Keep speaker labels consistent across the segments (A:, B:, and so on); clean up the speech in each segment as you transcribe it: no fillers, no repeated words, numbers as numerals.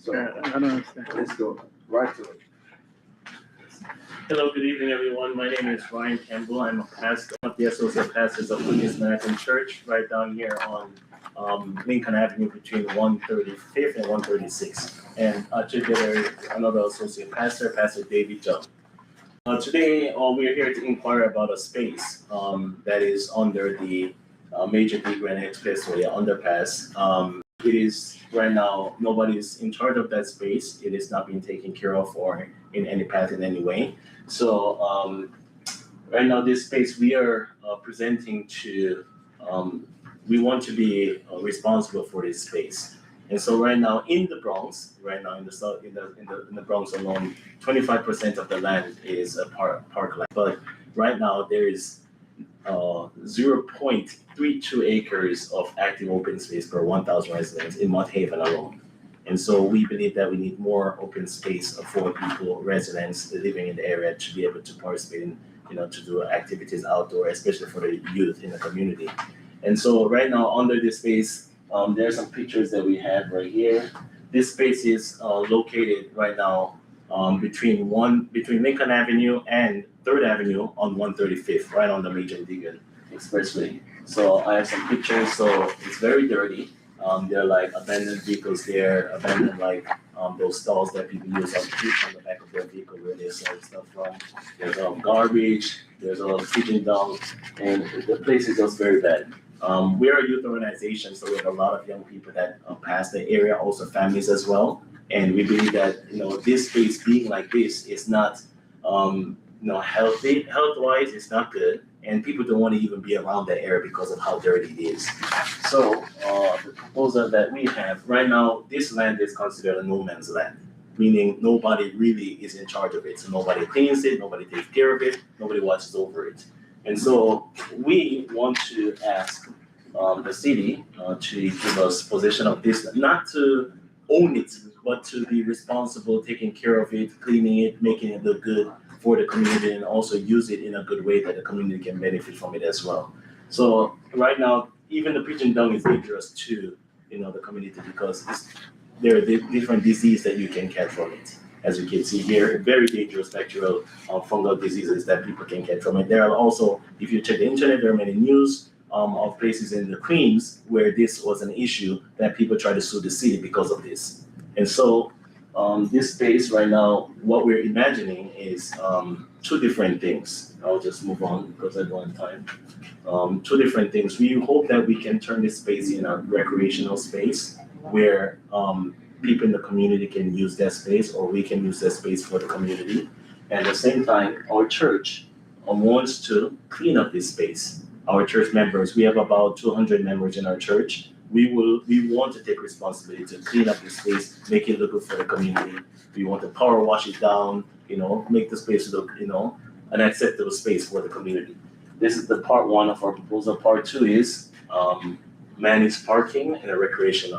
A: So
B: I don't understand.
A: let's go right to it.
C: Hello, good evening, everyone. My name is Ryan Campbell. I'm a pastor of the Associate Pastors of Queens Manhattan Church, right down here on Lincoln Avenue between 135th and 136th. And today there is another associate pastor, Pastor David Jung. Today, we are here to inquire about a space that is under the Major D. Grand Expressway underpass. It is right now, nobody's in charge of that space. It is not being taken care of or in any path in any way. So right now, this space we are presenting to, we want to be responsible for this space. And so right now in the Bronx, right now in the south, in the Bronx alone, 25% of the land is a parkland. But right now there is 0.32 acres of active open space per 1,000 residents in Mott Haven alone. And so we believe that we need more open space for people, residents living in the area to be able to participate in, to do activities outdoor, especially for the youth in the community. And so right now under this space, there are some pictures that we have right here. This space is located right now between Lincoln Avenue and 3rd Avenue on 135th, right on the Major Deegan Expressway. So I have some pictures. So it's very dirty. There are like abandoned vehicles there, abandoned those stalls that people use on the back of their vehicle where they sell stuff from. There's garbage, there's a pigeon dung, and the place is just very bad. We are a youth organization, so we have a lot of young people that pass the area, also families as well. And we believe that this space being like this is not healthy. Health-wise, it's not good, and people don't want to even be around that area because of how dirty it is. So the proposal that we have right now, this land is considered a no man's land, meaning nobody really is in charge of it. So nobody cleans it, nobody takes care of it, nobody watches over it. And so we want to ask the city to give us possession of this, not to own it, but to be responsible, taking care of it, cleaning it, making it look good for the community, and also use it in a good way that the community can benefit from it as well. So right now, even the pigeon dung is dangerous to the community because there are different diseases that you can catch from it. As you can see here, very dangerous bacterial fungal diseases that people can catch from it. There are also, if you check the internet, there are many news of places in the Queens where this was an issue that people try to sue the city because of this. And so this space right now, what we're imagining is two different things. I'll just move on because I don't have time. Two different things. We hope that we can turn this space in a recreational space where people in the community can use that space, or we can use that space for the community. And at the same time, our church wants to clean up this space. Our church members, we have about 200 members in our church. We want to take responsibility to clean up the space, make it look good for the community. We want to power wash it down, make the space look, an acceptable space for the community. This is the part one of our proposal. Part two is managed parking and a recreation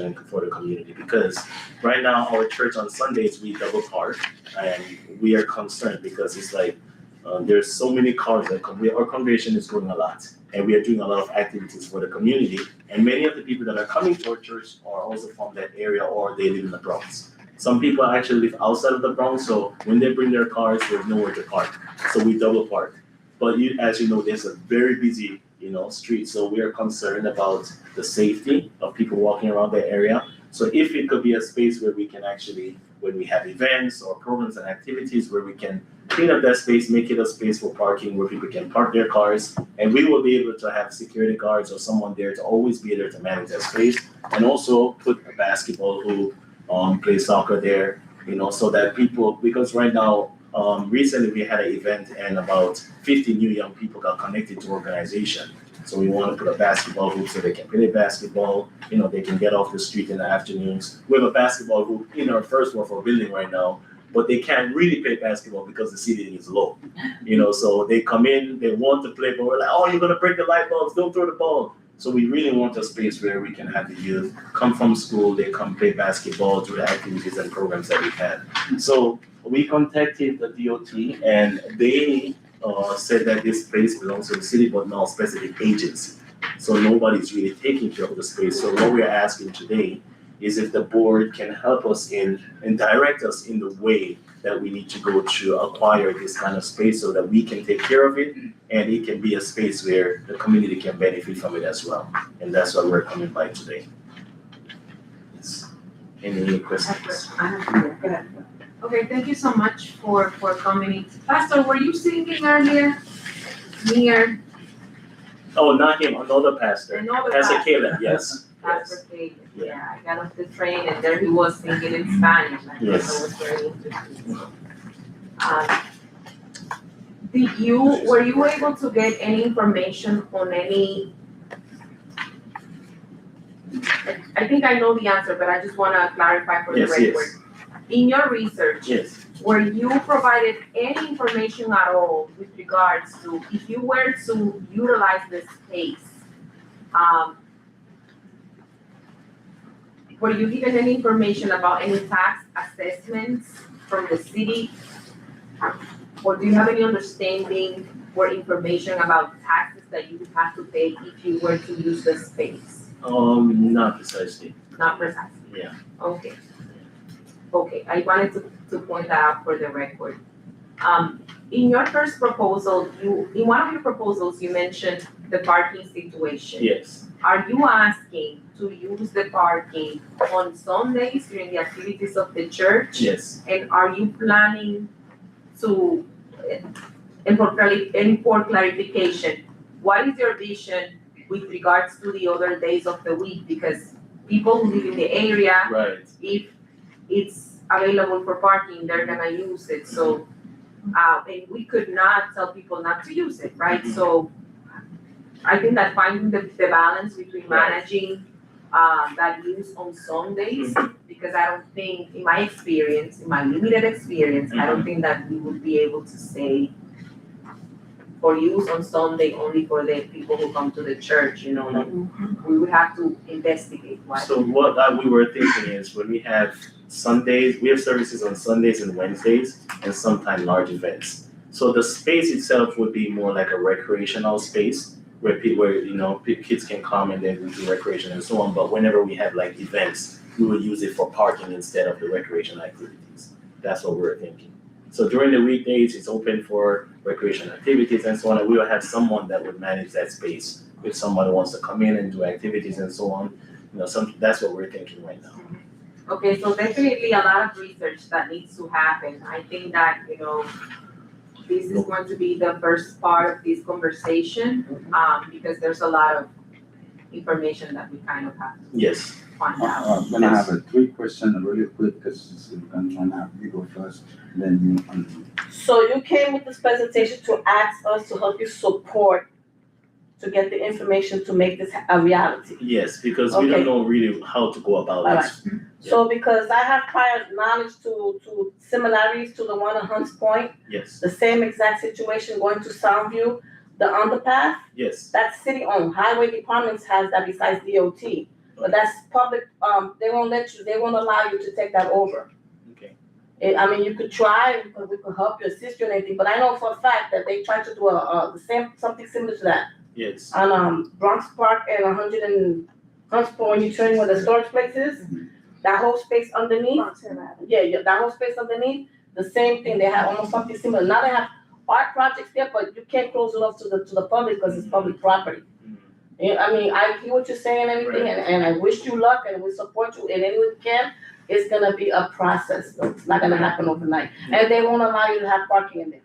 C: and for the community, because right now our church on Sundays we double park, and we are concerned because it's like there's so many cars that come. Our congregation is growing a lot, and we are doing a lot of activities for the community, and many of the people that are coming to our church are also from that area or they live in the Bronx. Some people actually live outside of the Bronx, so when they bring their cars, there's nowhere to park, so we double park. But as you know, there's a very busy street, so we are concerned about the safety of people walking around the area. So if it could be a space where we can actually, when we have events or programs and activities, where we can clean up that space, make it a space for parking where people can park their cars, and we will be able to have security guards or someone there to always be there to manage that space, and also put a basketball hoop, play soccer there, so that people, because right now, recently we had an event and about 50 new young people got connected to organization. So we want to put a basketball hoop so they can play basketball, they can get off the street in the afternoons. We have a basketball hoop in our first floor for building right now, but they can't really play basketball because the ceiling is low. So they come in, they want to play, but we're like, oh, you're gonna break the light bulbs, don't throw the ball. So we really want a space where we can have the youth come from school, they come play basketball through the activities and programs that we have. So we contacted the DOT, and they said that this place belongs to the city, but not specific agency. So nobody's really taking care of the space. So what we're asking today is if the board can help us in and direct us in the way that we need to go to acquire this kind of space so that we can take care of it and it can be a space where the community can benefit from it as well. And that's what we're coming by today. Yes. Any questions?
B: Okay, thank you so much for coming. Pastor, were you singing earlier? Near
C: Oh, not him, another pastor.
B: another
C: Pastor
B: pastor.
C: Caleb, yes.
B: Pastor Caleb. Yeah, I got off the train and there he was singing in Spanish. I thought
C: Yes.
B: that was very interesting. Were you able to get any information on any? I think I know the answer, but I just wanna clarify for the
C: Yes,
B: record.
C: yes.
B: In your research,
C: Yes.
B: were you provided any information at all with regards to if you were to utilize this space? Were you given any information about any tax assessments from the city? Or do you have any understanding or information about taxes that you would have to pay if you were to use the space?
C: Not precisely.
B: Not precisely.
C: Yeah.
B: Okay. Okay, I wanted to point that out for the record. In your first proposal, in one of your proposals, you mentioned the parking situation.
C: Yes.
B: Are you asking to use the parking on Sundays during the activities of the church?
C: Yes.
B: And are you planning to, and for clarification, what is your vision with regards to the other days of the week? Because people who live in the area,
C: Right.
B: if it's available for parking, they're gonna use it, so, and we could not tell people not to use it, right?
C: Mhm.
B: So, I think that finding the balance between
C: Right.
B: managing, that use on Sundays, because I don't think, in my experience, in my limited experience, I don't think that we would be able to say for use on Sunday only for the people who come to the church, you know, like, we would have to investigate why.
C: So what we were thinking is when we have Sundays, we have services on Sundays and Wednesdays and sometimes large events. So the space itself would be more like a recreational space where people, kids can come and then we do recreation and so on. But whenever we have like events, we would use it for parking instead of the recreation activities. That's what we were thinking. So during the weekdays, it's open for recreation activities and so on. And we will have someone that would manage that space if someone wants to come in and do activities and so on. That's what we're thinking right now.
B: Okay, so definitely a lot of research that needs to happen. I think that, this is going to be the first part of this conversation, because there's a lot of information that we kind of have to
C: Yes.
B: find out.
A: I'm gonna have a quick question really quick, because we're gonna have you go first, then you.
D: So you came with this presentation to ask us to help you support, to get the information to make this a reality.
C: Yes, because we don't
D: Okay.
C: know really how to go about
D: All
C: it.
D: right. So because I have prior knowledge to similarities to the one at Hunts Point,
C: Yes.
D: the same exact situation going to Soundview, the underpath,
C: Yes.
D: that's city-owned. Highway departments has that besides DOT. But that's public, they won't allow you to take that over.
C: Okay.
D: You could try, because we could help you, assist you in anything, but I know for a fact that they tried to do something similar to that.
C: Yes.
D: On Bronx Park and 100 and Hunts Point, when you turn where the storage place is, that whole space underneath. Yeah, that whole space underneath, the same thing, they have almost something similar. Now they have art projects there, but you can't close it off to the public because it's public property. I hear what you're saying and everything,
C: Right.
D: and I wish you luck and we support you in any way we can. It's gonna be a process, though. It's not gonna happen overnight. And they won't allow you to have parking in there.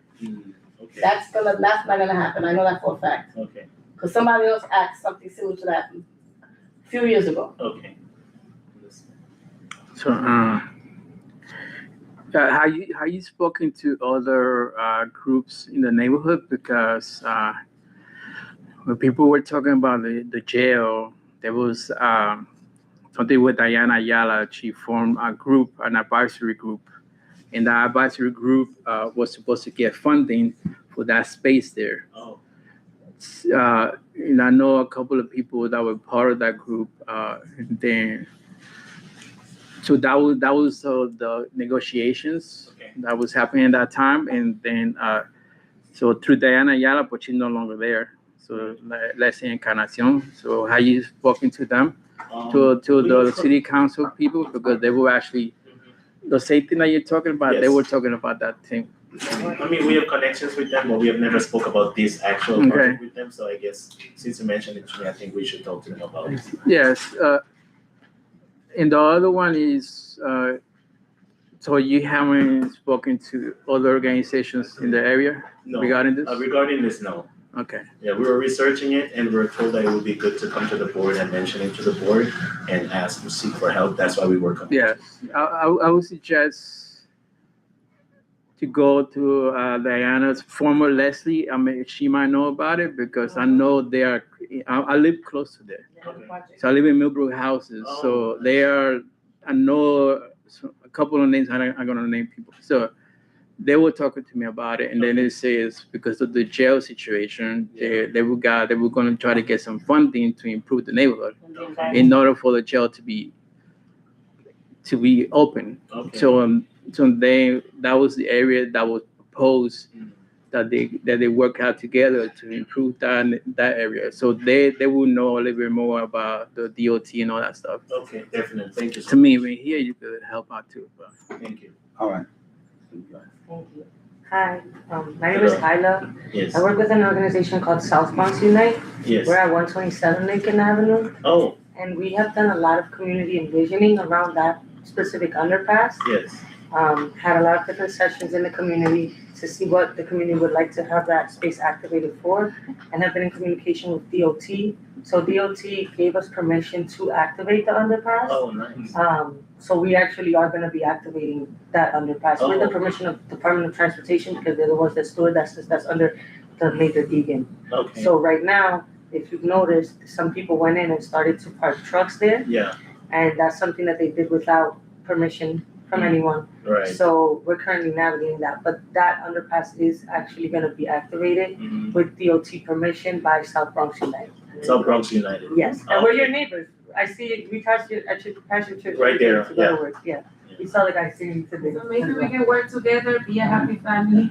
C: Okay.
D: That's not gonna happen. I know that for a fact.
C: Okay.
D: Because somebody else asked something similar to that a few years ago.
C: Okay.
E: So, have you spoken to other groups in the neighborhood? Because when people were talking about the jail, there was something with Diana Ayala. She formed a group, an advisory group, and that advisory group was supposed to get funding for that space there.
C: Oh.
E: And I know a couple of people that were part of that group, and then. So that was the negotiations that was happening at that time, and then so through Diana Ayala, but she's no longer there. So let's say Encarnacion. So have you spoken to them? to
C: We
E: the
C: have-
E: city council people, because they were actually, the same thing that you're talking about, they
C: Yes.
E: were talking about that thing.
C: I mean, we have connections with them, but we have never spoke about this actual
E: Okay.
C: project with them, so I guess since you mentioned it to me, I think we should talk to them about it.
E: Yes, and the other one is, so you haven't spoken to other organizations in the area
C: No,
E: regarding this?
C: regarding this, no.
E: Okay,
C: Yeah, we were researching it and we were told that it would be good to come to the board and mention it to the board and ask to seek for help. That's why we work on it.
E: yes, I would suggest to go to Diana's former Leslie. I mean, she might know about it, because I know they are, I live close to there. So I live in Millbrook Houses, so they are, I know a couple of names, I'm gonna name people. So they were talking to me about it, and then it says because of the jail situation, they were gonna try to get some funding to improve the neighborhood in order for the jail to be open.
C: Okay.
E: So that was the area that was proposed, that they work out together to improve that area. So they will know a little bit more about the DOT and all that stuff.
C: Okay, definitely. Thank you so
E: To me, when here you could help out too. But
C: much. Thank you.
A: All right.
B: Thank you. Hi, my name is Kyla.
C: Yes,
B: I work with an organization called South Bronx Unite.
C: yes.
B: We're at 127 Lincoln Avenue,
C: Oh,
B: and we have done a lot of community envisioning around that specific underpass.
C: yes.
B: Had a lot of different sessions in the community to see what the community would like to have that space activated for, and have been in communication with DOT. So DOT gave us permission to activate the underpass.
C: Oh, nice.
B: So we actually are gonna be activating that underpass with the
C: Oh.
B: permission of Department of Transportation, because they're the ones that store that's under the Major Deegan.
C: Okay.
B: So right now, if you've noticed, some people went in and started to park trucks there,
C: Yeah,
B: and that's something that they did without permission from anyone.
C: right.
B: So we're currently navigating that, but that underpass is actually gonna be activated
C: Mhm.
B: with DOT permission by South Bronx United.
C: South Bronx United.
B: Yes, and we're your neighbors. I see, we passed you, actually passed your church.
C: Right there,
B: to go to work. Yeah. We saw the guy singing today.
F: So maybe we can work together, be a happy family.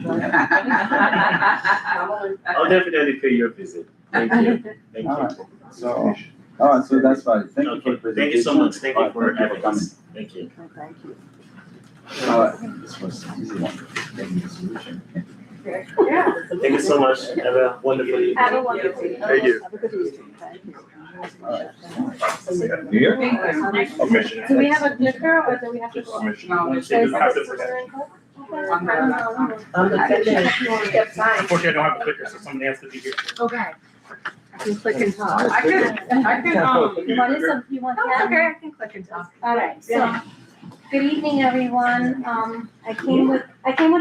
C: I'll definitely pay your visit. Thank you. Thank
A: All
C: you.
A: right. So, all right, so that's fine. Thank you for the
C: Okay,
A: presentation.
C: thank you so much. Thank
A: All
C: you
A: right,
C: for having
A: coming.
C: us. Thank you.
B: Thank you.
A: All right, this was an easy one. Getting the solution.
F: Yeah.
C: Thank you so much. Have a wonderful evening.
B: Have a wonderful day.
C: Thank you.
B: Have a good evening. Thank you.
A: All right.
G: Here?
F: Thank you.
G: Commissioner.
B: Do we have a clicker or do we have to
G: Just
B: go?
G: commissioner.
F: No,
G: They do have to present. Unfortunately, I don't have a clicker, so somebody has to be here.
F: Okay.
B: I can click and talk.
F: I can,
H: You want this, you want that?
F: okay, I can click and talk.
H: All right, so, good evening, everyone. I came with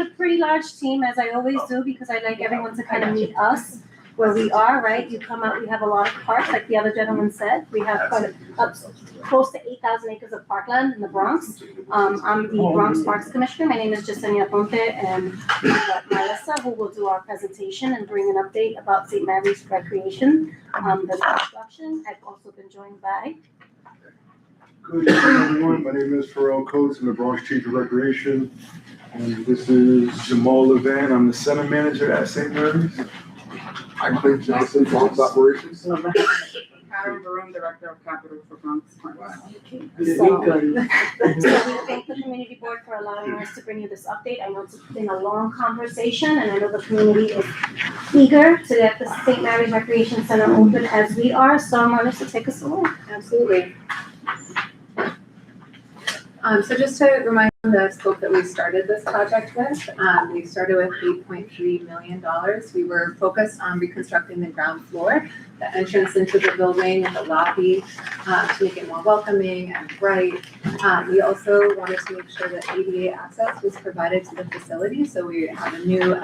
H: a pretty large team, as I always do, because I like everyone to kind of meet us where we are, right? You come out, we have a lot of parks, like the other gentleman said. We have close to 8,000 acres of parkland in the Bronx. I'm the Bronx Parks Commissioner. My name is Jasenia Ponte, and we've got Melissa, who will do our presentation and bring an update about St. Mary's Recreation, the construction. I've also been joined by
I: Good evening, everyone. My name is Pharrell Coates. I'm the Bronx Chief of Recreation. And this is Jamal Levan. I'm the Center Manager at St. Mary's. I'm Clint Johnson, Bronx Operations.
F: Karen Baroon, Director of Capital for Bronx Parks.
H: So we thank the community board for allowing us to bring you this update. I know it's been a long conversation, and I know the community is eager to get the St. Mary's Recreation Center open as we are, so Melissa, take us away.
J: Absolutely. So just to remind you the scope that we started this project with, we started with $8.3 million. We were focused on reconstructing the ground floor, the entrance into the building, the lobby, to make it more welcoming and bright. We also wanted to make sure that ADA access was provided to the facility, so we have a new